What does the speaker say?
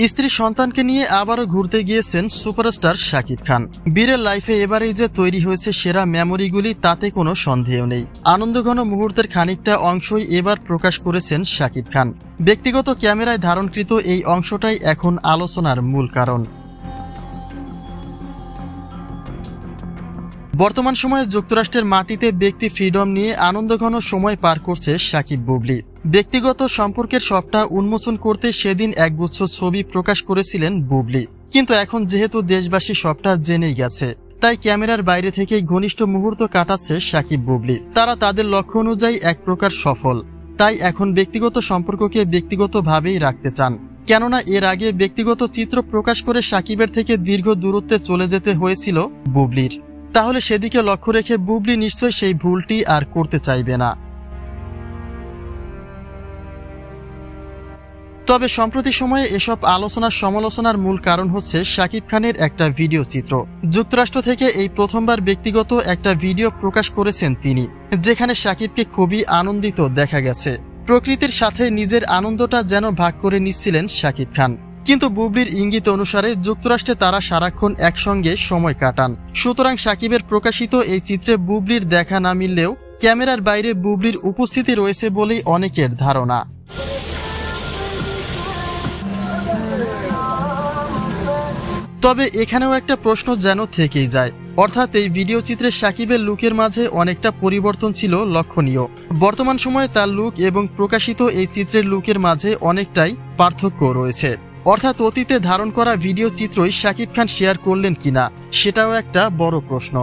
স্ত্রী সন্তানকে নিয়ে আবারও ঘুরতে গিয়েছেন সুপারস্টার শাকিব খান। বীরের লাইফে এবারেই যে তৈরি হয়েছে সেরা মেমোরিগুলি তাতে কোনো সন্দেহ নেই। আনন্দঘন মুহূর্তের খানিকটা অংশই এবার প্রকাশ করেছেন শাকিব খান। ব্যক্তিগত ক্যামেরায় ধারণকৃত এই অংশটাই এখন আলোচনার মূল কারণ। বর্তমান সময়ে যুক্তরাষ্ট্রের মাটিতে ব্যক্তি ফ্রিডম নিয়ে আনন্দঘন সময় পার করছে সাকিব বুবলি। ব্যক্তিগত সম্পর্কের সবটা উন্মোচন করতে সেদিন একগুচ্ছ ছবি প্রকাশ করেছিলেন বুবলি, কিন্তু এখন যেহেতু দেশবাসী সবটা জেনেই গেছে, তাই ক্যামেরার বাইরে থেকেই ঘনিষ্ঠ মুহূর্ত কাটাচ্ছে সাকিব বুবলি। তারা তাদের লক্ষ্য অনুযায়ী এক প্রকার সফল, তাই এখন ব্যক্তিগত সম্পর্ককে ব্যক্তিগতভাবেই রাখতে চান। কেননা এর আগে ব্যক্তিগত চিত্র প্রকাশ করে সাকিবের থেকে দীর্ঘ দূরত্বে চলে যেতে হয়েছিল বুবলির। তাহলে সেদিকে লক্ষ্য রেখে বুবলি নিশ্চয়ই সেই ভুলটি আর করতে চাইবে না। তবে সম্প্রতি সময়ে এসব আলোচনার সমালোচনার মূল কারণ হচ্ছে শাকিব খানের একটা ভিডিও চিত্র। যুক্তরাষ্ট্র থেকে এই প্রথমবার ব্যক্তিগত একটা ভিডিও প্রকাশ করেছেন তিনি, যেখানে শাকিবকে খুবই আনন্দিত দেখা গেছে। প্রকৃতির সাথে নিজের আনন্দটা যেন ভাগ করে নিচ্ছিলেন শাকিব খান। কিন্তু বুবলির ইঙ্গিত অনুসারে যুক্তরাষ্ট্রে তারা সারাক্ষণ একসঙ্গে সময় কাটান। সুতরাং শাকিবের প্রকাশিত এই চিত্রে বুবলির দেখা না মিললেও ক্যামেরার বাইরে বুবলির উপস্থিতি রয়েছে বলেই অনেকের ধারণা। তবে এখানেও একটা প্রশ্ন যেন থেকেই যায়, অর্থাৎ এই ভিডিও চিত্রে শাকিবের লুকের মাঝে অনেকটা পরিবর্তন ছিল লক্ষণীয়। বর্তমান সময়ে তার লুক এবং প্রকাশিত এই চিত্রের লুকের মাঝে অনেকটাই পার্থক্য রয়েছে। অর্থাৎ অতীতে ধারণ করা ভিডিও চিত্রই শাকিব খান শেয়ার করলেন কিনা, সেটাও একটা বড় প্রশ্ন।